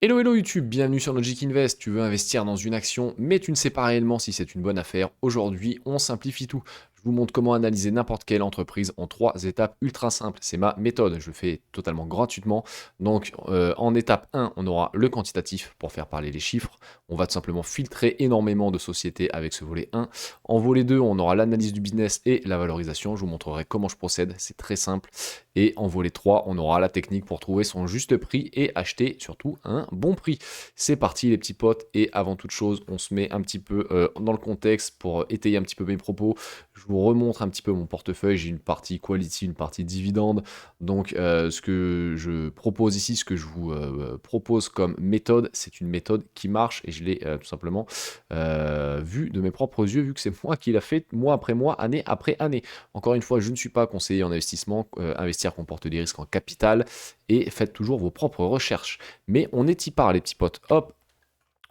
Hello hello YouTube, bienvenue sur Logic Invest. Tu veux investir dans une action, mais tu ne sais pas réellement si c'est une bonne affaire. Aujourd'hui, on simplifie tout. Je vous montre comment analyser n'importe quelle entreprise en 3 étapes ultra simples. C'est ma méthode, je le fais totalement gratuitement. Donc en étape 1, on aura le quantitatif pour faire parler les chiffres. On va tout simplement filtrer énormément de sociétés avec ce volet 1. En volet 2, on aura l'analyse du business et la valorisation. Je vous montrerai comment je procède, c'est très simple. Et en volet 3, on aura la technique pour trouver son juste prix et acheter surtout un bon prix. C'est parti les petits potes, et avant toute chose, on se met un petit peu dans le contexte pour étayer un petit peu mes propos. Je vous remontre un petit peu mon portefeuille, j'ai une partie quality, une partie dividende. Donc ce que je propose ici, ce que je vous propose comme méthode, c'est une méthode qui marche et je l'ai tout simplement vu de mes propres yeux, vu que c'est moi qui l'a fait mois après mois, année après année. Encore une fois, je ne suis pas conseiller en investissement, investir comporte des risques en capital et faites toujours vos propres recherches. Mais on est y part les petits potes, hop.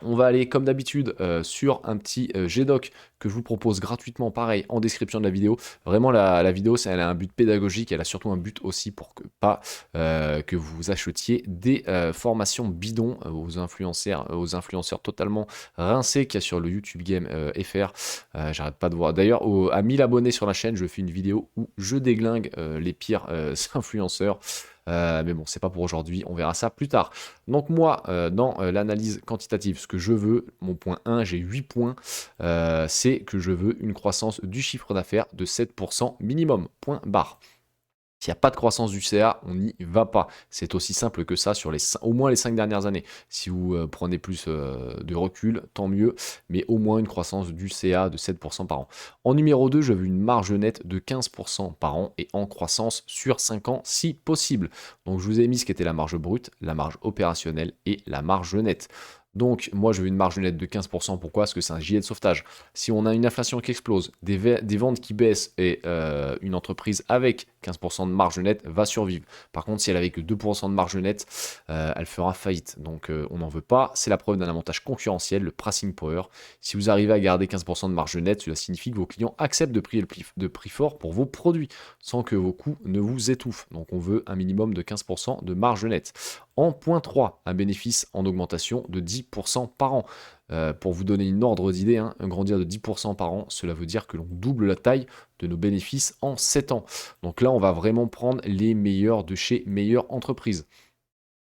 On va aller comme d'habitude sur un petit GDoc que je vous propose gratuitement, pareil, en description de la vidéo. Vraiment, la vidéo, elle a un but pédagogique, elle a surtout un but aussi pour que pas que vous achetiez des formations bidons aux influenceurs totalement rincés qu'il y a sur le YouTube Game FR. J'arrête pas de voir. D'ailleurs, à 1000 abonnés sur la chaîne, je fais une vidéo où je déglingue les pires influenceurs. Mais bon, c'est pas pour aujourd'hui, on verra ça plus tard. Donc moi, dans l'analyse quantitative, ce que je veux, mon point 1, j'ai 8 points, c'est que je veux une croissance du chiffre d'affaires de 7% minimum, point barre. S'il n'y a pas de croissance du CA, on n'y va pas. C'est aussi simple que ça sur au moins les 5 dernières années. Si vous prenez plus de recul, tant mieux, mais au moins une croissance du CA de 7% par an. En numéro 2, je veux une marge nette de 15% par an et en croissance sur 5 ans si possible. Donc je vous ai mis ce qu'était la marge brute, la marge opérationnelle et la marge nette. Donc, moi, je veux une marge nette de 15%. Pourquoi? Parce que c'est un gilet de sauvetage. Si on a une inflation qui explose, des ventes qui baissent et une entreprise avec 15% de marge nette va survivre. Par contre, si elle avait que 2% de marge nette, elle fera faillite. Donc, on n'en veut pas. C'est la preuve d'un avantage concurrentiel, le pricing power. Si vous arrivez à garder 15% de marge nette, cela signifie que vos clients acceptent de payer de prix fort pour vos produits sans que vos coûts ne vous étouffent. Donc, on veut un minimum de 15% de marge nette. En point 3, un bénéfice en augmentation de 10% par an. Pour vous donner une ordre d'idée, hein, grandir de 10% par an, cela veut dire que l'on double la taille de nos bénéfices en 7 ans. Donc là, on va vraiment prendre les meilleurs de chez meilleures entreprises.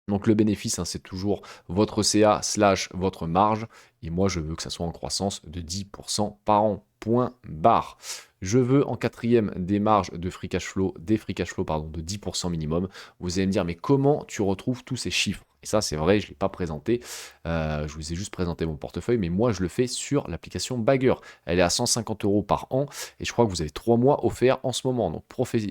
Donc le bénéfice, hein, c'est toujours votre CA slash votre marge. Et moi, je veux que ça soit en croissance de 10% par an. Point barre. Je veux en quatrième des marges de free cash flow, des free cash flow pardon, de 10% minimum. Vous allez me dire, mais comment tu retrouves tous ces chiffres? Et ça, c'est vrai, je ne l'ai pas présenté. Je vous ai juste présenté mon portefeuille, mais moi, je le fais sur l'application Bagger. Elle est à 150 euros par an et je crois que vous avez 3 mois offerts en ce moment. Donc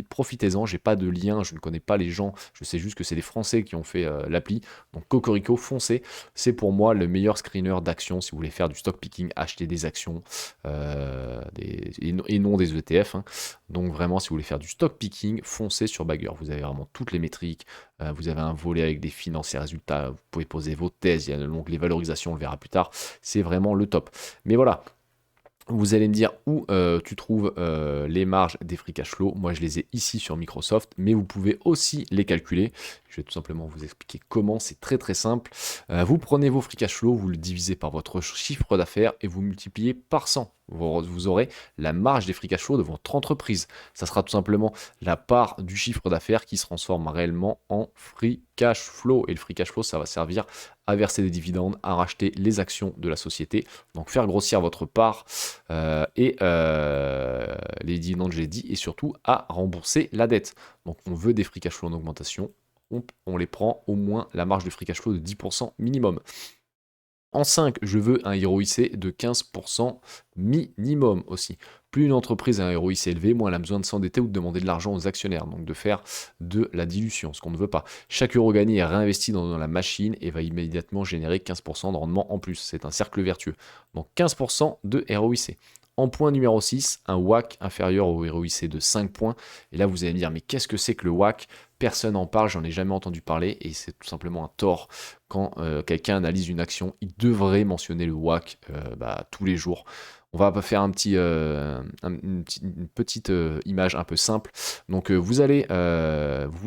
profitez-en. J'ai pas de lien, je ne connais pas les gens. Je sais juste que c'est des Français qui ont fait l'appli. Donc Cocorico, foncez. C'est pour moi le meilleur screener d'actions si vous voulez faire du stock picking, acheter des actions et non des ETF. Hein. Donc vraiment, si vous voulez faire du stock picking, foncez sur Bagger. Vous avez vraiment toutes les métriques. Vous avez un volet avec des finances et résultats. Vous pouvez poser vos thèses. Il y a l'onglet valorisation, on le verra plus tard. C'est vraiment le top. Mais voilà, vous allez me dire où tu trouves les marges des free cash flow. Moi, je les ai ici sur Microsoft, mais vous pouvez aussi les calculer. Je vais tout simplement vous expliquer comment. C'est très très simple. Vous prenez vos free cash flow, vous le divisez par votre chiffre d'affaires et vous multipliez par 100. Vous aurez la marge des free cash flow de votre entreprise. Ça sera tout simplement la part du chiffre d'affaires qui se transforme réellement en free cash flow. Et le free cash flow, ça va servir à verser des dividendes, à racheter les actions de la société, donc faire grossir votre part les dividendes, j'ai dit, et surtout à rembourser la dette. Donc on veut des free cash flow en augmentation, on les prend au moins la marge de free cash flow de 10% minimum. En 5, je veux un ROIC de 15% minimum aussi. Plus une entreprise a un ROIC élevé, moins elle a besoin de s'endetter ou de demander de l'argent aux actionnaires, donc de faire de la dilution, ce qu'on ne veut pas. Chaque euro gagné est réinvesti dans la machine et va immédiatement générer 15% de rendement en plus. C'est un cercle vertueux. Donc 15% de ROIC. En point numéro 6, un WACC inférieur au ROIC de 5 points. Et là, vous allez me dire, mais qu'est-ce que c'est que le WACC? Personne n'en parle, j'en ai jamais entendu parler et c'est tout simplement un tort. Quand quelqu'un analyse une action, il devrait mentionner le WACC tous les jours. On va faire une petite image un peu simple. Donc vous voulez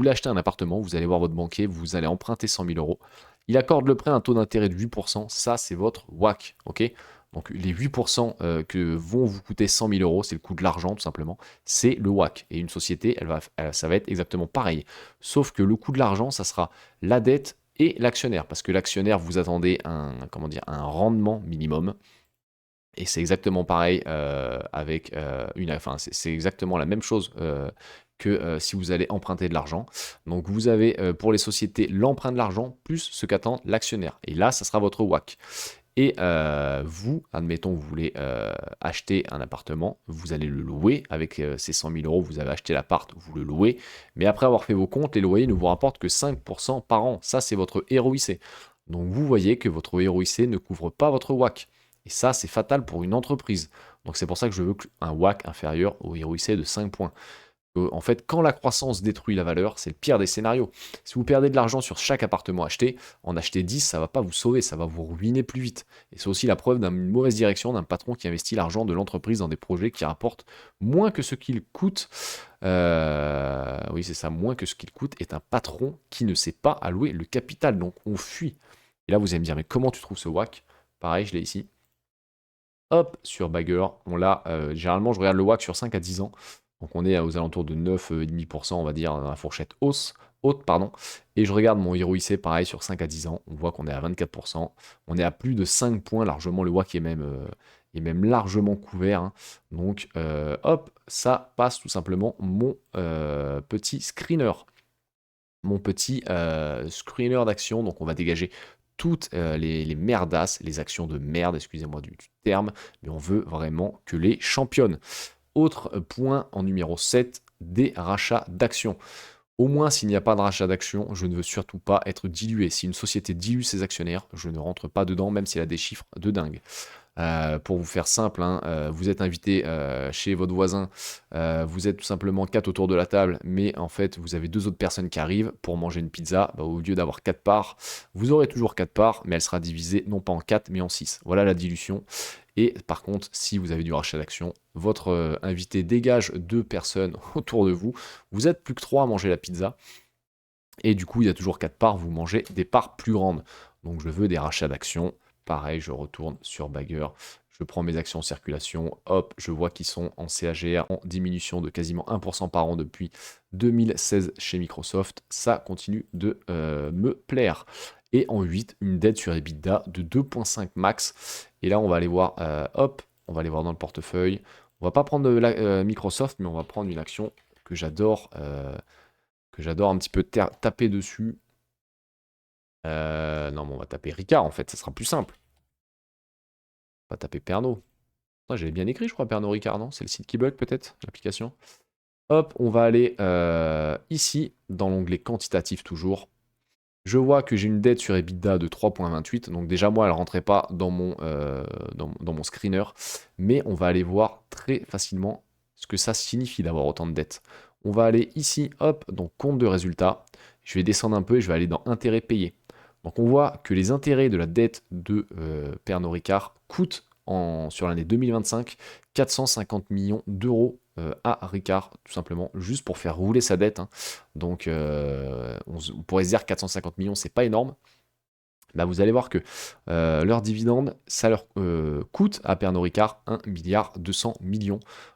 acheter un appartement, vous allez voir votre banquier, vous allez emprunter 100 000 euros. Il accorde le prêt à un taux d'intérêt de 8%, ça c'est votre WACC, ok? Donc les 8% que vont vous coûter 100 000 euros, c'est le coût de l'argent tout simplement, c'est le WACC. Et une société, ça va être exactement pareil. Sauf que le coût de l'argent, ça sera la dette et l'actionnaire. Parce que l'actionnaire, vous attendez comment dire, un rendement minimum. Et c'est exactement pareil avec enfin, c'est exactement la même chose que si vous allez emprunter de l'argent. Donc vous avez pour les sociétés l'emprunt de l'argent plus ce qu'attend l'actionnaire. Et là, ça sera votre WACC. Et vous, admettons, vous voulez acheter un appartement, vous allez le louer avec ces 100 000 euros, vous avez acheté l'appart, vous le louez, mais après avoir fait vos comptes, les loyers ne vous rapportent que 5% par an. Ça, c'est votre ROIC. Donc vous voyez que votre ROIC ne couvre pas votre WACC. Et ça, c'est fatal pour une entreprise. Donc c'est pour ça que je veux un WACC inférieur au ROIC de 5 points. En fait, quand la croissance détruit la valeur, c'est le pire des scénarios. Si vous perdez de l'argent sur chaque appartement acheté, en acheter 10, ça ne va pas vous sauver, ça va vous ruiner plus vite. Et c'est aussi la preuve d'une mauvaise direction d'un patron qui investit l'argent de l'entreprise dans des projets qui rapportent moins que ce qu'il coûte. Oui, c'est ça, moins que ce qu'il coûte, est un patron qui ne sait pas allouer le capital. Donc on fuit. Et là, vous allez me dire, mais comment tu trouves ce WACC? Pareil, je l'ai ici. Hop, sur Bagger, on l'a. Généralement, je regarde le WACC sur 5 à 10 ans. Donc on est aux alentours de 9,5%, on va dire, dans la fourchette haute, pardon. Et je regarde mon ROIC, pareil, sur 5 à 10 ans. On voit qu'on est à 24%. On est à plus de 5 points largement. Le WACC est même largement couvert, hein. Donc, hop, ça passe tout simplement mon petit screener. Mon petit screener d'action. Donc on va dégager toutes les merdasses, les actions de merde, excusez-moi du terme, mais on veut vraiment que les championnes. Autre point en numéro 7, des rachats d'actions. Au moins, s'il n'y a pas de rachat d'actions, je ne veux surtout pas être dilué. Si une société dilue ses actionnaires, je ne rentre pas dedans, même si elle a des chiffres de dingue. Pour vous faire simple, hein, vous êtes invité chez votre voisin, vous êtes tout simplement 4 autour de la table, mais en fait vous avez 2 autres personnes qui arrivent pour manger une pizza. Bah, au lieu d'avoir 4 parts, vous aurez toujours 4 parts, mais elle sera divisée non pas en 4 mais en 6. Voilà la dilution. Et par contre, si vous avez du rachat d'actions, votre invité dégage 2 personnes autour de vous, vous êtes plus que 3 à manger la pizza, et du coup il y a toujours 4 parts, vous mangez des parts plus grandes. Donc je veux des rachats d'actions. Pareil, je retourne sur Bagger, je prends mes actions en circulation, hop, je vois qu'ils sont en CAGR en diminution de quasiment 1% par an depuis 2016 chez Microsoft. Ça continue de me plaire. Et en 8, une dette sur EBITDA de 2,5 max. Et là, on va aller voir, hop, on va aller voir dans le portefeuille. On va pas prendre Microsoft, mais on va prendre une action que j'adore un petit peu taper dessus. Non, mais on va taper Ricard, en fait, ça sera plus simple. On va taper Pernod. J'avais bien écrit, je crois, Pernod Ricard, non? C'est le site qui bug, peut-être, l'application. Hop, on va aller ici, dans l'onglet quantitatif toujours. Je vois que j'ai une dette sur EBITDA de 3,28. Donc déjà, moi, elle ne rentrait pas dans mon screener. Mais on va aller voir très facilement ce que ça signifie d'avoir autant de dettes. On va aller ici, hop, donc compte de résultat. Je vais descendre un peu et je vais aller dans intérêts payés. Donc on voit que les intérêts de la dette de Pernod Ricard coûtent sur l'année 2025 450 millions d'euros à Ricard, tout simplement, juste pour faire rouler sa dette, hein. Donc on pourrait se dire 450 millions, c'est pas énorme. Bah, vous allez voir que leur dividende, ça leur coûte à Pernod Ricard 1,2 milliard.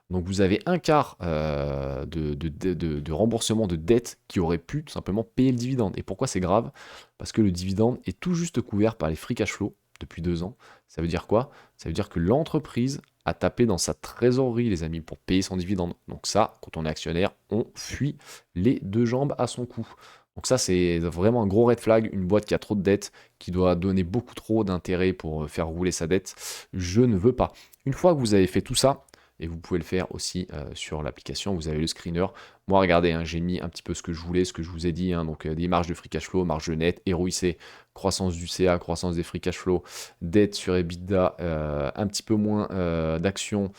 Donc vous avez un quart de remboursement de dette qui aurait pu tout simplement payer le dividende. Et pourquoi c'est grave? Parce que le dividende est tout juste couvert par les free cash flow depuis 2 ans. Ça veut dire quoi? Ça veut dire que l'entreprise a tapé dans sa trésorerie, les amis, pour payer son dividende. Donc ça, quand on est actionnaire, on fuit les 2 jambes à son cou. Donc ça, c'est vraiment un gros red flag, une boîte qui a trop de dettes, qui doit donner beaucoup trop d'intérêt pour faire rouler sa dette. Je ne veux pas. Une fois que vous avez fait tout ça, et vous pouvez le faire aussi sur l'application, vous avez le screener. Moi, regardez, hein, j'ai mis un petit peu ce que je voulais, ce que je vous ai dit, hein, donc des marges de free cash flow, marge nette, ROIC, croissance du CA, croissance des free cash flow, dette sur EBITDA, un petit peu moins d'actions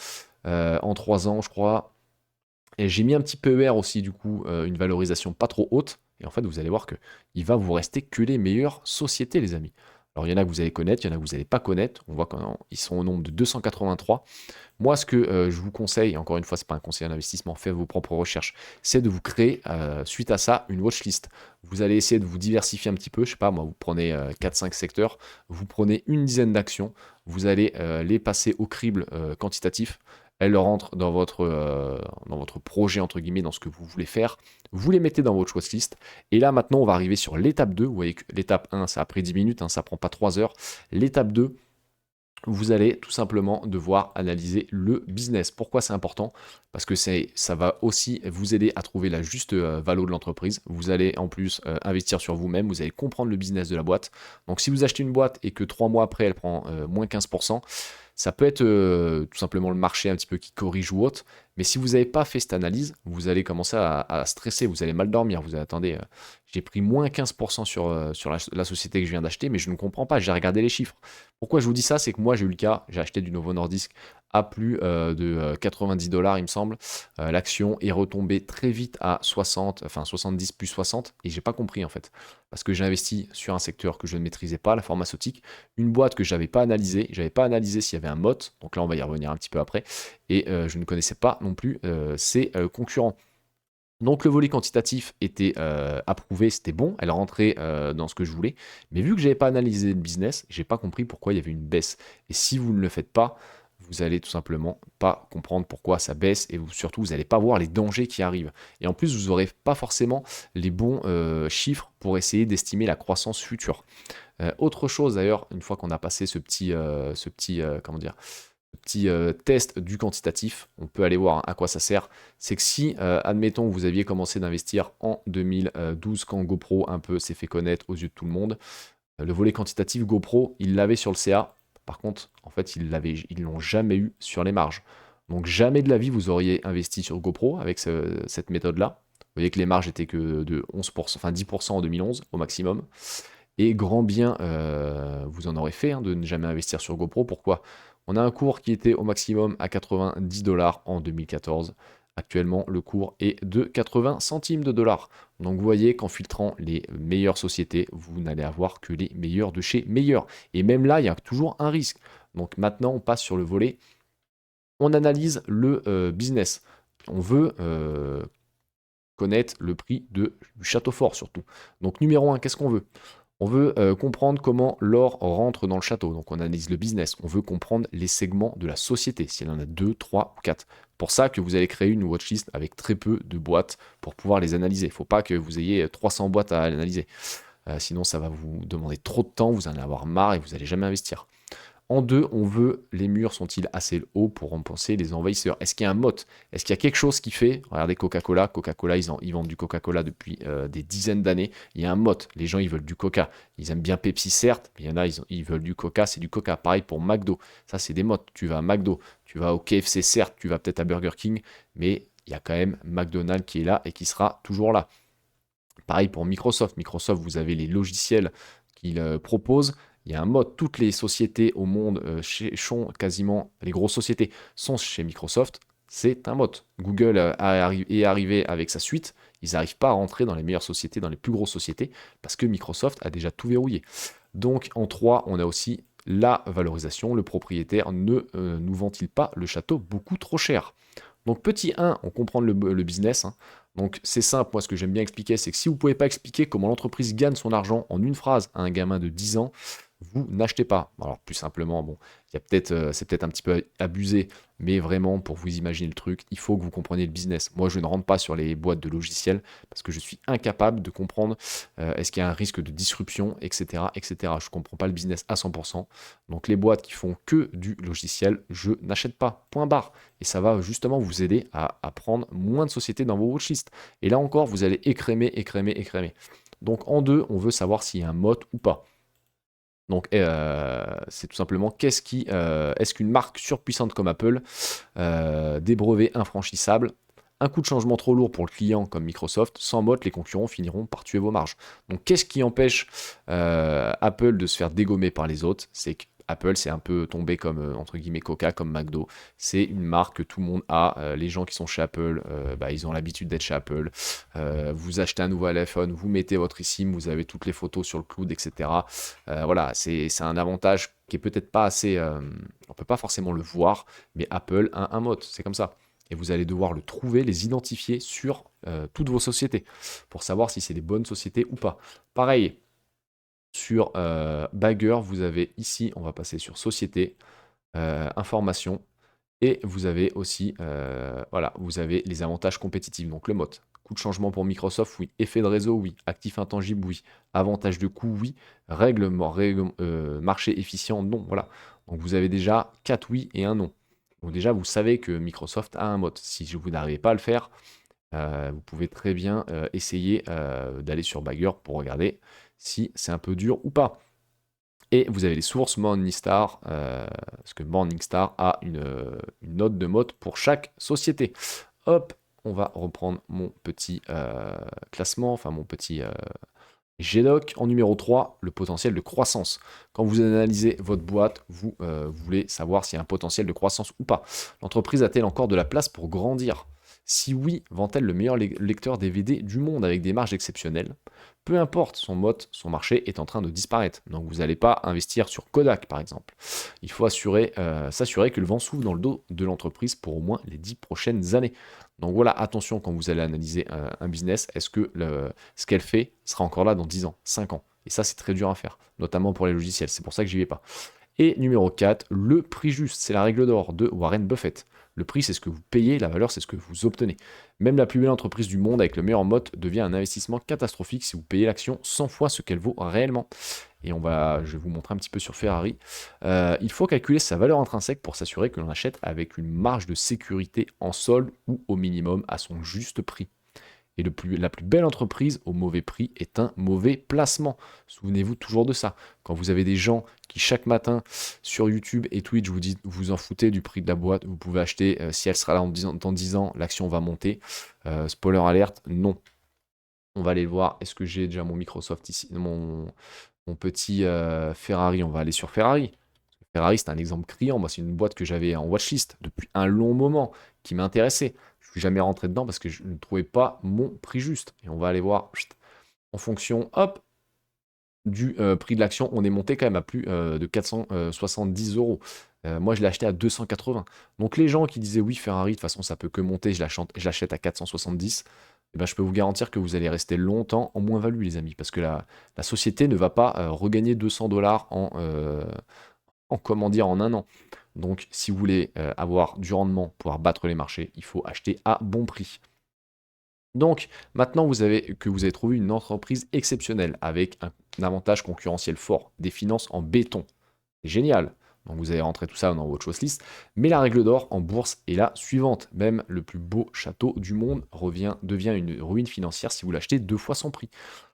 en 3 ans, je crois. Et j'ai mis un petit PER aussi, du coup, une valorisation pas trop haute. Et en fait, vous allez voir qu'il va vous rester que les meilleures sociétés, les amis. Alors, il y en a que vous allez connaître, il y en a que vous n'allez pas connaître. On voit qu'ils sont au nombre de 283. Moi, ce que je vous conseille, encore une fois, ce n'est pas un conseil d'investissement, faites vos propres recherches, c'est de vous créer, suite à ça, une watchlist. Vous allez essayer de vous diversifier un petit peu. Je sais pas, moi, vous prenez 4-5 secteurs, vous prenez une dizaine d'actions, vous allez les passer au crible quantitatif. Elles rentrent dans votre projet, entre guillemets, dans ce que vous voulez faire. Vous les mettez dans votre watchlist. Et là, maintenant, on va arriver sur l'étape 2. Vous voyez que l'étape 1, ça a pris 10 minutes, hein, ça prend pas 3 heures. L'étape 2, vous allez tout simplement devoir analyser le business. Pourquoi c'est important? Parce que ça va aussi vous aider à trouver la juste valeur de l'entreprise. Vous allez en plus investir sur vous-même, vous allez comprendre le business de la boîte. Donc si vous achetez une boîte et que 3 mois après elle prend moins 15%, ça peut être tout simplement le marché un petit peu qui corrige ou autre. Mais si vous n'avez pas fait cette analyse, vous allez commencer à stresser, vous allez mal dormir. Vous allez, attendez, j'ai pris moins 15% sur la société que je viens d'acheter, mais je ne comprends pas, j'ai regardé les chiffres. Pourquoi je vous dis ça? C'est que moi j'ai eu le cas, j'ai acheté du Novo Nordisk à plus de 90 $, il me semble. L'action est retombée très vite à 60, enfin 70 plus 60, et j'ai pas compris en fait. Parce que j'ai investi sur un secteur que je ne maîtrisais pas, la pharmaceutique, une boîte que j'avais pas analysé s'il y avait un mot, donc là on va y revenir un petit peu après, et je ne connaissais pas non plus ses concurrents. Donc le volet quantitatif était approuvé, c'était bon, elle rentrait dans ce que je voulais, mais vu que je n'avais pas analysé le business, j'ai pas compris pourquoi il y avait une baisse. Et si vous ne le faites pas, vous allez tout simplement pas comprendre pourquoi ça baisse et surtout vous n'allez pas voir les dangers qui arrivent. Et en plus, vous n'aurez pas forcément les bons chiffres pour essayer d'estimer la croissance future. Autre chose d'ailleurs, une fois qu'on a passé comment dire, petit test du quantitatif, on peut aller voir à quoi ça sert. C'est que si, admettons, vous aviez commencé d'investir en 2012 quand GoPro un peu s'est fait connaître aux yeux de tout le monde, le volet quantitatif GoPro, il l'avait sur le CA. Par contre, en fait, ils l'ont jamais eu sur les marges. Donc jamais de la vie vous auriez investi sur GoPro avec cette méthode-là. Vous voyez que les marges étaient que de 11%, enfin 10% en 2011 au maximum. Et grand bien, vous en aurez fait de ne jamais investir sur GoPro. Pourquoi? On a un cours qui était au maximum à 90 $ en 2014. Actuellement, le cours est de 80 centimes de dollars. Donc vous voyez qu'en filtrant les meilleures sociétés, vous n'allez avoir que les meilleurs de chez meilleurs. Et même là, il y a toujours un risque. Donc maintenant, on passe sur le volet. On analyse le business. On veut connaître le prix du château fort surtout. Donc numéro 1, qu'est-ce qu'on veut? On veut comprendre comment l'or rentre dans le château. Donc on analyse le business. On veut comprendre les segments de la société, s'il y en a 2, 3 ou 4. Pour ça que vous allez créer une watchlist avec très peu de boîtes pour pouvoir les analyser. Il ne faut pas que vous ayez 300 boîtes à analyser. Sinon, ça va vous demander trop de temps, vous en allez avoir marre et vous n'allez jamais investir. En 2, on veut, les murs sont-ils assez hauts pour remplacer les envahisseurs? Est-ce qu'il y a un motte? Est-ce qu'il y a quelque chose qui fait? Regardez Coca-Cola. Coca-Cola, ils vendent du Coca-Cola depuis des dizaines d'années. Il y a un motte. Les gens, ils veulent du Coca. Ils aiment bien Pepsi, certes, mais il y en a, ils veulent du Coca. C'est du Coca. Pareil pour McDo. Ça, c'est des mottes. Tu vas à McDo. Tu vas au KFC, certes. Tu vas peut-être à Burger King. Mais il y a quand même McDonald's qui est là et qui sera toujours là. Pareil pour Microsoft. Microsoft, vous avez les logiciels qu'ils proposent. Il y a un mode, toutes les sociétés au monde, quasiment, les grosses sociétés sont chez Microsoft, c'est un mode. Google est arrivé avec sa suite, ils n'arrivent pas à rentrer dans les meilleures sociétés, dans les plus grosses sociétés, parce que Microsoft a déjà tout verrouillé. Donc en 3, on a aussi la valorisation, le propriétaire ne nous vend-il pas le château beaucoup trop cher? Donc petit 1, on comprend le business. Donc c'est simple, moi ce que j'aime bien expliquer, c'est que si vous ne pouvez pas expliquer comment l'entreprise gagne son argent en une phrase à un gamin de 10 ans, vous n'achetez pas. Alors plus simplement, bon, c'est peut-être un petit peu abusé, mais vraiment pour vous imaginer le truc, il faut que vous compreniez le business. Moi je ne rentre pas sur les boîtes de logiciels parce que je suis incapable de comprendre est-ce qu'il y a un risque de disruption, etc. etc. Je ne comprends pas le business à 100%. Donc les boîtes qui font que du logiciel, je n'achète pas. Point barre. Et ça va justement vous aider à prendre moins de sociétés dans vos watchlists. Et là encore, vous allez écrémer, écrémer, écrémer. Donc en 2, on veut savoir s'il y a un mode ou pas. Donc c'est tout simplement est-ce qu'une marque surpuissante comme Apple, des brevets infranchissables, un coût de changement trop lourd pour le client comme Microsoft, sans mode, les concurrents finiront par tuer vos marges. Donc qu'est-ce qui empêche Apple de se faire dégommer par les autres? C'est Apple, c'est un peu tombé comme, entre guillemets, Coca, comme McDo. C'est une marque que tout le monde a. Les gens qui sont chez Apple, bah, ils ont l'habitude d'être chez Apple. Vous achetez un nouvel iPhone, vous mettez votre eSIM, vous avez toutes les photos sur le cloud, etc. Voilà, c'est un avantage qui est peut-être pas assez... on peut pas forcément le voir, mais Apple a un mode, c'est comme ça. Et vous allez devoir le trouver, les identifier sur toutes vos sociétés, pour savoir si c'est des bonnes sociétés ou pas. Pareil, sur Bagger, vous avez ici, on va passer sur Société, Information, et vous avez aussi, voilà, vous avez les avantages compétitifs, donc le mode. Coût de changement pour Microsoft, oui. Effet de réseau, oui. Actif intangible, oui. Avantage de coût, oui. Marché efficient, non. Voilà. Donc vous avez déjà 4 oui et un non. Donc déjà, vous savez que Microsoft a un mode. Si vous n'arrivez pas à le faire, vous pouvez très bien essayer d'aller sur Bagger pour regarder si c'est un peu dur ou pas. Et vous avez les sources Morningstar, parce que Morningstar a une note de mode pour chaque société. Hop, on va reprendre mon petit classement, enfin mon petit GDOC. En numéro 3, le potentiel de croissance. Quand vous analysez votre boîte, vous voulez savoir s'il y a un potentiel de croissance ou pas. L'entreprise a-t-elle encore de la place pour grandir? Si oui, vend-elle le meilleur lecteur DVD du monde avec des marges exceptionnelles? Peu importe, son mode, son marché est en train de disparaître. Donc vous n'allez pas investir sur Kodak par exemple. Il faut s'assurer que le vent souffle dans le dos de l'entreprise pour au moins les 10 prochaines années. Donc voilà, attention quand vous allez analyser un business, est-ce que ce qu'elle fait sera encore là dans 10 ans, 5 ans? Et ça c'est très dur à faire, notamment pour les logiciels, c'est pour ça que j'y vais pas. Et numéro 4, le prix juste, c'est la règle d'or de Warren Buffett. Le prix, c'est ce que vous payez, la valeur, c'est ce que vous obtenez. Même la plus belle entreprise du monde avec le meilleur mode devient un investissement catastrophique si vous payez l'action 100 fois ce qu'elle vaut réellement. Et je vais vous montrer un petit peu sur Ferrari. Il faut calculer sa valeur intrinsèque pour s'assurer que l'on achète avec une marge de sécurité en solde ou au minimum à son juste prix. Et la plus belle entreprise au mauvais prix est un mauvais placement. Souvenez-vous toujours de ça. Quand vous avez des gens qui chaque matin sur YouTube et Twitch vous disent vous en foutez du prix de la boîte, vous pouvez acheter, si elle sera là dans 10 ans, l'action va monter. Spoiler alerte, non. On va aller le voir. Est-ce que j'ai déjà mon Microsoft ici, mon petit Ferrari? On va aller sur Ferrari. Ferrari, c'est un exemple criant. Moi, c'est une boîte que j'avais en watchlist depuis un long moment, qui m'intéressait. Je ne suis jamais rentré dedans parce que je ne trouvais pas mon prix juste. Et on va aller voir en fonction, hop, du prix de l'action. On est monté quand même à plus de 470 euros. Moi, je l'ai acheté à 280. Donc, les gens qui disaient oui, Ferrari, de toute façon, ça peut que monter, je l'achète à 470. Eh ben, je peux vous garantir que vous allez rester longtemps en moins-value, les amis, parce que la société ne va pas regagner 200 dollars en un an. Donc, si vous voulez avoir du rendement, pouvoir battre les marchés, il faut acheter à bon prix. Donc, maintenant vous avez trouvé une entreprise exceptionnelle avec un avantage concurrentiel fort, des finances en béton. C'est génial. Donc, vous allez rentrer tout ça dans votre list. Mais la règle d'or en bourse est la suivante. Même le plus beau château du monde devient une ruine financière si vous l'achetez 2 fois son prix.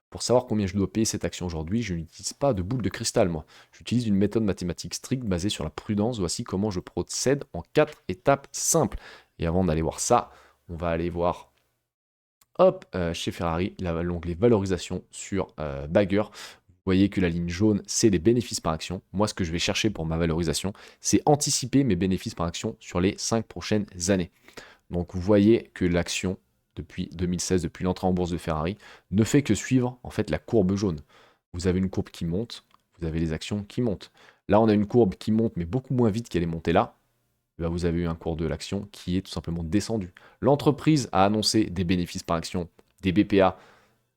Pour savoir combien je dois payer cette action aujourd'hui, je n'utilise pas de boule de cristal, moi. J'utilise une méthode mathématique stricte basée sur la prudence. Voici comment je procède en 4 étapes simples. Et avant d'aller voir ça, on va aller voir, hop, chez Ferrari, l'onglet valorisation sur Bagger. Vous voyez que la ligne jaune, c'est les bénéfices par action. Moi, ce que je vais chercher pour ma valorisation, c'est anticiper mes bénéfices par action sur les 5 prochaines années. Donc, vous voyez que l'action, depuis 2016, depuis l'entrée en bourse de Ferrari, ne fait que suivre en fait la courbe jaune. Vous avez une courbe qui monte, vous avez les actions qui montent. Là, on a une courbe qui monte, mais beaucoup moins vite qu'elle est montée là. Et là, vous avez eu un cours de l'action qui est tout simplement descendu. L'entreprise a annoncé des bénéfices par action, des BPA,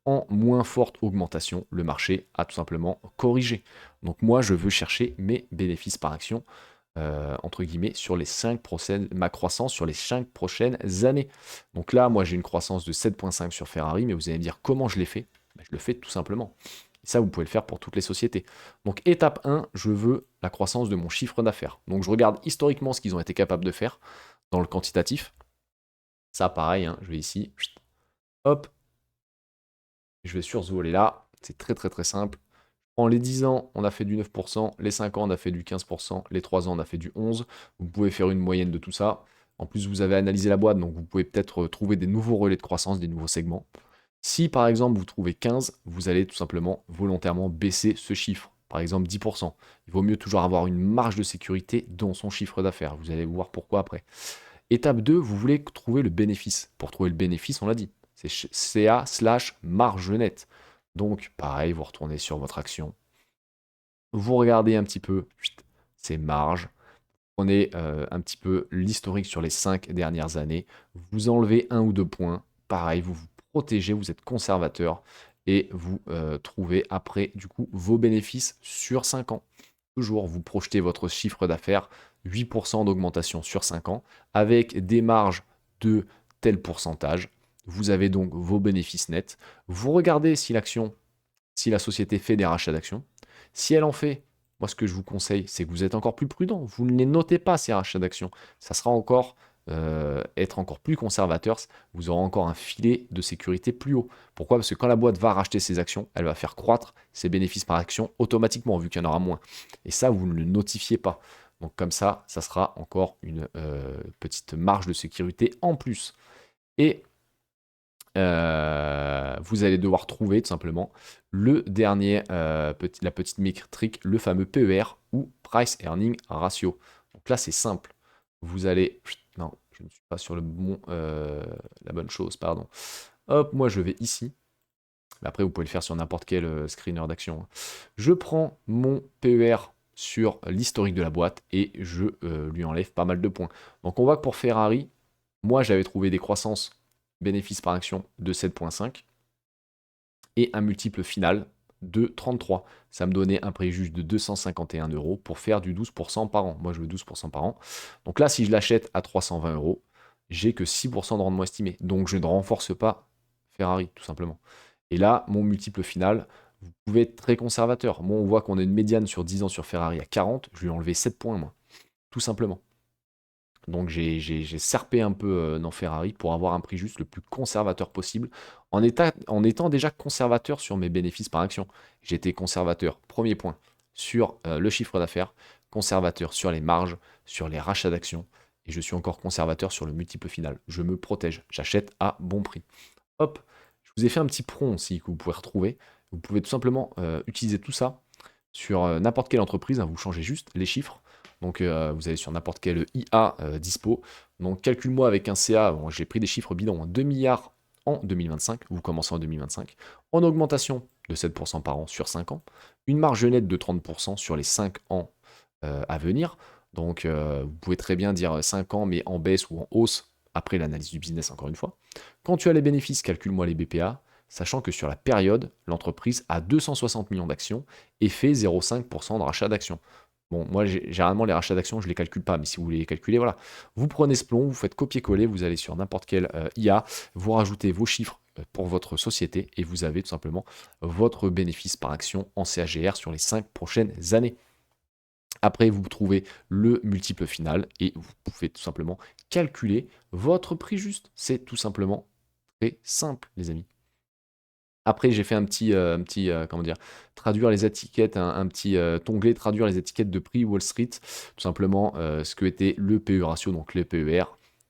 en moins forte augmentation. Le marché a tout simplement corrigé. Donc moi, je veux chercher mes bénéfices par action, entre guillemets, sur les 5 prochaines, ma croissance sur les 5 prochaines années. Donc là, moi, j'ai une croissance de 7,5 sur Ferrari, mais vous allez me dire comment je l'ai fait? Ben, je le fais tout simplement. Et ça, vous pouvez le faire pour toutes les sociétés. Donc étape 1, je veux la croissance de mon chiffre d'affaires. Donc je regarde historiquement ce qu'ils ont été capables de faire dans le quantitatif. Ça, pareil, hein, je vais ici, hop, je vais survoler là. C'est très très très simple. En les 10 ans, on a fait du 9%, les 5 ans, on a fait du 15%, les 3 ans, on a fait du 11%. Vous pouvez faire une moyenne de tout ça. En plus, vous avez analysé la boîte, donc vous pouvez peut-être trouver des nouveaux relais de croissance, des nouveaux segments. Si par exemple vous trouvez 15, vous allez tout simplement volontairement baisser ce chiffre. par exemple 10%. Il vaut mieux toujours avoir une marge de sécurité dans son chiffre d'affaires. Vous allez voir pourquoi après. Étape 2, vous voulez trouver le bénéfice. Pour trouver le bénéfice, on l'a dit, c'est CA/marge nette. Donc, pareil, vous retournez sur votre action. Vous regardez un petit peu ces marges. Prenez un petit peu l'historique sur les 5 dernières années. Vous enlevez 1 ou 2 points. Pareil, vous vous protégez, vous êtes conservateur. Et vous trouvez après, du coup, vos bénéfices sur 5 ans. Toujours, vous projetez votre chiffre d'affaires, 8% d'augmentation sur 5 ans, avec des marges de tel pourcentage. Vous avez donc vos bénéfices nets. Vous regardez si la société fait des rachats d'actions. Si elle en fait, moi ce que je vous conseille, c'est que vous êtes encore plus prudent. Vous ne les notez pas, ces rachats d'actions. Ça sera encore être encore plus conservateur. Vous aurez encore un filet de sécurité plus haut. Pourquoi? Parce que quand la boîte va racheter ses actions, elle va faire croître ses bénéfices par action automatiquement, vu qu'il y en aura moins. Et ça, vous ne le notifiez pas. Donc comme ça sera encore une petite marge de sécurité en plus. Et vous allez devoir trouver tout simplement le dernier, la petite métrique, le fameux PER ou Price Earning Ratio. Donc là, c'est simple. Vous allez... Non, je ne suis pas sur la bonne chose, pardon. Hop, moi je vais ici. Après, vous pouvez le faire sur n'importe quel screener d'action. Je prends mon PER sur l'historique de la boîte et je lui enlève pas mal de points. Donc on voit que pour Ferrari, moi j'avais trouvé des croissances bénéfice par action de 7,5 et un multiple final de 33. Ça me donnait un préjuge de 251 € pour faire du 12% par an. Moi, je veux 12% par an. Donc là, si je l'achète à 320 €, j'ai que 6% de rendement estimé. Donc, je ne renforce pas Ferrari, tout simplement. Et là, mon multiple final, vous pouvez être très conservateur. Moi, on voit qu'on a une médiane sur 10 ans sur Ferrari à 40. Je lui ai enlevé 7 points, moi. Tout simplement. Donc j'ai serpé un peu dans Ferrari pour avoir un prix juste le plus conservateur possible, en étant déjà conservateur sur mes bénéfices par action. J'étais conservateur, premier point, sur le chiffre d'affaires, conservateur sur les marges, sur les rachats d'actions, et je suis encore conservateur sur le multiple final. Je me protège, j'achète à bon prix. Hop, je vous ai fait un petit prompt aussi que vous pouvez retrouver. Vous pouvez tout simplement utiliser tout ça sur n'importe quelle entreprise, hein, vous changez juste les chiffres. Donc vous allez sur n'importe quel IA dispo. Donc calcule-moi avec un CA, bon, j'ai pris des chiffres bidons, 2 milliards en 2025, vous commencez en 2025, en augmentation de 7% par an sur 5 ans, une marge nette de 30% sur les 5 ans à venir. Donc vous pouvez très bien dire 5 ans mais en baisse ou en hausse après l'analyse du business encore une fois. Quand tu as les bénéfices, calcule-moi les BPA, sachant que sur la période, l'entreprise a 260 millions d'actions et fait 0,5% de rachat d'actions. Bon, moi, généralement, les rachats d'actions, je ne les calcule pas, mais si vous voulez les calculer, voilà. Vous prenez ce plomb, vous faites copier-coller, vous allez sur n'importe quel IA, vous rajoutez vos chiffres pour votre société et vous avez tout simplement votre bénéfice par action en CAGR sur les 5 prochaines années. Après, vous trouvez le multiple final et vous pouvez tout simplement calculer votre prix juste. C'est tout simplement très simple, les amis. Après, j'ai fait comment dire, traduire les étiquettes, un petit onglet, traduire les étiquettes de prix Wall Street, tout simplement ce que était le PE ratio, donc le PER.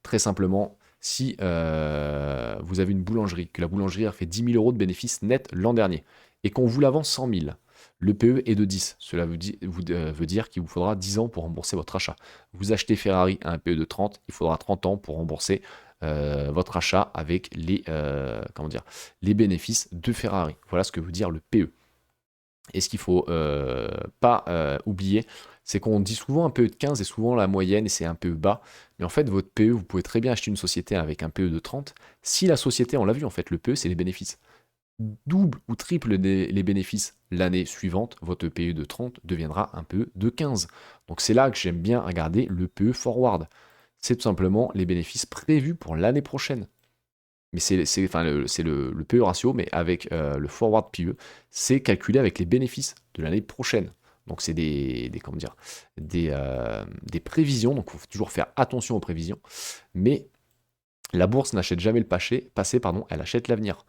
Très simplement, si vous avez une boulangerie, que la boulangerie a fait 10 000 € de bénéfices nets l'an dernier, et qu'on vous la vend 100 000, le PE est de 10. Cela veut dire qu'il vous faudra 10 ans pour rembourser votre achat. Vous achetez Ferrari à un PE de 30, il faudra 30 ans pour rembourser votre achat avec les bénéfices de Ferrari. Voilà ce que veut dire le PE. Et ce qu'il ne faut pas oublier, c'est qu'on dit souvent un PE de 15 et souvent la moyenne et c'est un PE bas. Mais en fait, votre PE, vous pouvez très bien acheter une société avec un PE de 30. Si la société, on l'a vu en fait, le PE, c'est les bénéfices. Double ou triple les bénéfices l'année suivante, votre PE de 30 deviendra un PE de 15. Donc c'est là que j'aime bien regarder le PE forward. C'est tout simplement les bénéfices prévus pour l'année prochaine. Mais c'est le PE ratio, mais avec le forward PE, c'est calculé avec les bénéfices de l'année prochaine. Donc c'est des prévisions, donc il faut toujours faire attention aux prévisions. Mais la bourse n'achète jamais le passé, elle achète l'avenir.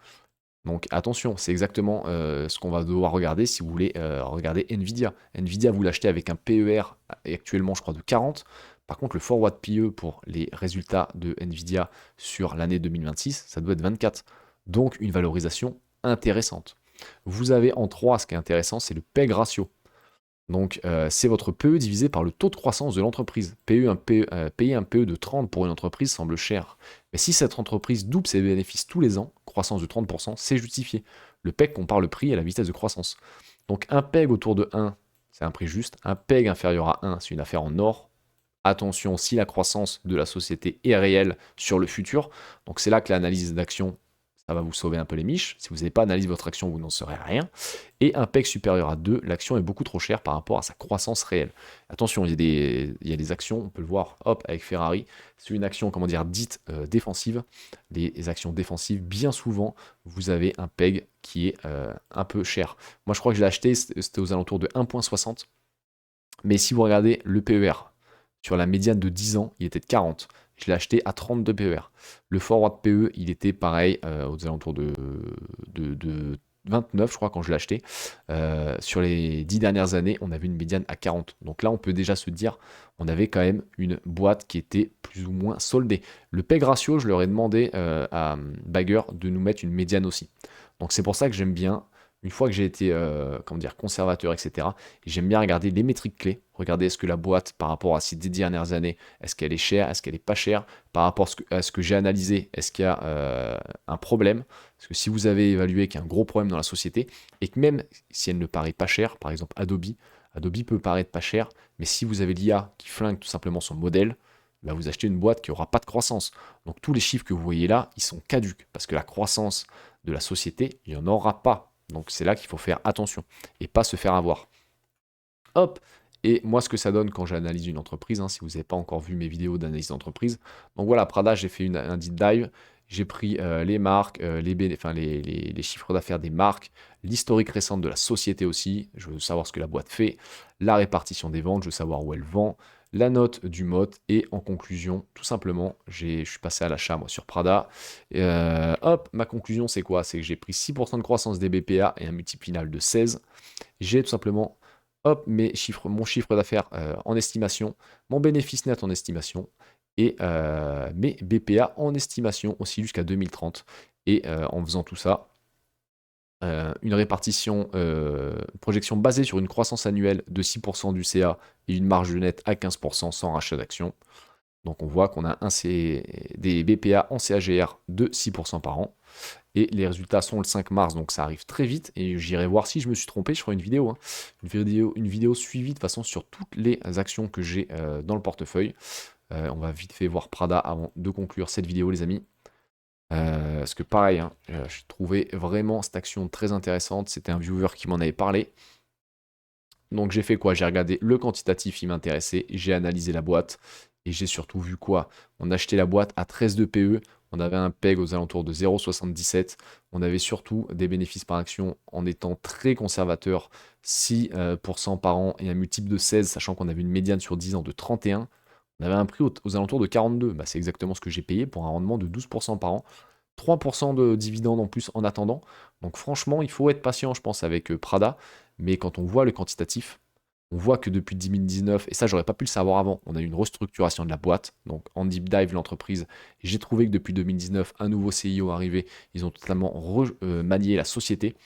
Donc attention, c'est exactement ce qu'on va devoir regarder si vous voulez regarder Nvidia. Nvidia, vous l'achetez avec un PER actuellement, je crois, de 40. Par contre, le forward PE pour les résultats de Nvidia sur l'année 2026, ça doit être 24. Donc une valorisation intéressante. Vous avez en 3, ce qui est intéressant, c'est le PEG ratio. Donc, c'est votre PE divisé par le taux de croissance de l'entreprise. Payer un PE de 30 pour une entreprise semble cher. Mais si cette entreprise double ses bénéfices tous les ans, croissance de 30%, c'est justifié. Le PEG compare le prix à la vitesse de croissance. Donc, un PEG autour de 1, c'est un prix juste. Un PEG inférieur à 1, c'est une affaire en or. Attention, si la croissance de la société est réelle sur le futur, donc c'est là que l'analyse d'action, ça va vous sauver un peu les miches. Si vous n'avez pas analysé votre action, vous n'en saurez rien. Et un PEG supérieur à 2, l'action est beaucoup trop chère par rapport à sa croissance réelle. Attention, il y a des actions, on peut le voir, hop, avec Ferrari, c'est une action, comment dire, dite défensive. Les actions défensives, bien souvent, vous avez un PEG qui est un peu cher. Moi, je crois que je l'ai acheté, c'était aux alentours de 1,60. Mais si vous regardez le PER, sur la médiane de 10 ans, il était de 40. Je l'ai acheté à 32 PER. Le forward PE, il était pareil, aux alentours de 29, je crois, quand je l'ai acheté. Sur les 10 dernières années, on avait une médiane à 40. Donc là, on peut déjà se dire, on avait quand même une boîte qui était plus ou moins soldée. Le PEG ratio, je leur ai demandé à Bagger de nous mettre une médiane aussi. Donc c'est pour ça que j'aime bien, une fois que j'ai été comment dire, conservateur, etc., j'aime bien regarder les métriques clés, regarder est-ce que la boîte, par rapport à ces 10 dernières années, est-ce qu'elle est chère, est-ce qu'elle n'est pas chère, par rapport à ce que j'ai analysé, est-ce qu'il y a un problème, parce que si vous avez évalué qu'il y a un gros problème dans la société, et que même si elle ne paraît pas chère, par exemple Adobe peut paraître pas cher, mais si vous avez l'IA qui flingue tout simplement son modèle, bah vous achetez une boîte qui n'aura pas de croissance. Donc tous les chiffres que vous voyez là, ils sont caduques, parce que la croissance de la société, il n'y en aura pas. Donc c'est là qu'il faut faire attention et pas se faire avoir. Hop. Et moi, ce que ça donne quand j'analyse une entreprise, hein, si vous n'avez pas encore vu mes vidéos d'analyse d'entreprise. Donc voilà, Prada, j'ai fait un deep dive. J'ai pris les marques, les chiffres d'affaires des marques, l'historique récente de la société aussi. Je veux savoir ce que la boîte fait, la répartition des ventes, je veux savoir où elle vend, la note du mot. Et en conclusion, tout simplement, je suis passé à l'achat moi sur Prada. Hop, ma conclusion, c'est quoi? C'est que j'ai pris 6% de croissance des BPA et un multiple final de 16. J'ai tout simplement, hop, mon chiffre d'affaires en estimation, mon bénéfice net en estimation et mes BPA en estimation aussi jusqu'à 2030. Et en faisant tout ça, une projection basée sur une croissance annuelle de 6% du CA et une marge nette à 15% sans rachat d'actions. Donc on voit qu'on a des BPA en CAGR de 6% par an. Et les résultats sont le 5 mars, donc ça arrive très vite. Et j'irai voir si je me suis trompé, je ferai une vidéo. Hein. Une vidéo suivie de façon sur toutes les actions que j'ai dans le portefeuille. On va vite fait voir Prada avant de conclure cette vidéo, les amis. Parce que pareil, hein, j'ai trouvé vraiment cette action très intéressante. C'était un viewer qui m'en avait parlé. Donc j'ai fait quoi? J'ai regardé le quantitatif, il m'intéressait. J'ai analysé la boîte. Et j'ai surtout vu quoi? On achetait la boîte à 13 de PE. On avait un PEG aux alentours de 0,77. On avait surtout des bénéfices par action en étant très conservateur, 6% par an et un multiple de 16, sachant qu'on avait une médiane sur 10 ans de 31. On avait un prix aux alentours de 42. Bah, c'est exactement ce que j'ai payé pour un rendement de 12% par an. 3% de dividendes en plus en attendant. Donc franchement, il faut être patient, je pense, avec Prada. Mais quand on voit le quantitatif, on voit que depuis 2019, et ça j'aurais pas pu le savoir avant, on a eu une restructuration de la boîte. Donc en deep dive l'entreprise, j'ai trouvé que depuis 2019, un nouveau CIO est arrivé, ils ont totalement remanié la société.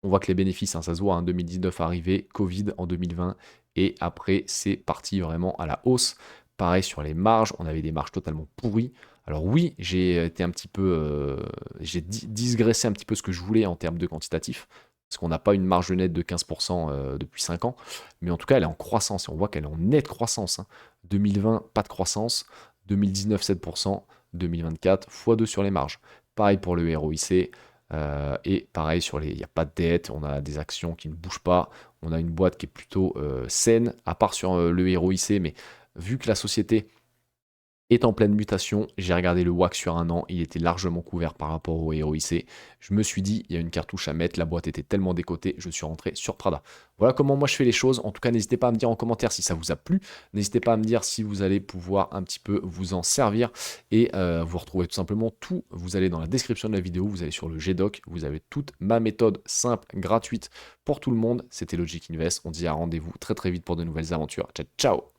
On voit que les bénéfices, hein, ça se voit, 2019 arrivé, Covid en 2020, et après c'est parti vraiment à la hausse. Pareil sur les marges, on avait des marges totalement pourries. Alors oui, j'ai été un petit peu, j'ai digressé un petit peu ce que je voulais en termes de quantitatif, parce qu'on n'a pas une marge nette de 15% depuis 5 ans, mais en tout cas elle est en croissance, et on voit qu'elle est en nette croissance. 2020, pas de croissance, 2019, 7%, 2024, x2 sur les marges. Pareil pour le ROIC, et pareil, il n'y a pas de dette, on a des actions qui ne bougent pas, on a une boîte qui est plutôt saine, à part sur le ROIC, mais vu que la société est en pleine mutation, j'ai regardé le WACC sur un an, il était largement couvert par rapport au ROIC. Je me suis dit, il y a une cartouche à mettre, la boîte était tellement décotée, je suis rentré sur Prada. Voilà comment moi je fais les choses. En tout cas, n'hésitez pas à me dire en commentaire si ça vous a plu. N'hésitez pas à me dire si vous allez pouvoir un petit peu vous en servir. Et vous retrouvez tout simplement tout. Vous allez dans la description de la vidéo, vous allez sur le GDoc, vous avez toute ma méthode simple, gratuite pour tout le monde. C'était Logic Invest. On dit à rendez-vous très très vite pour de nouvelles aventures. Ciao, ciao!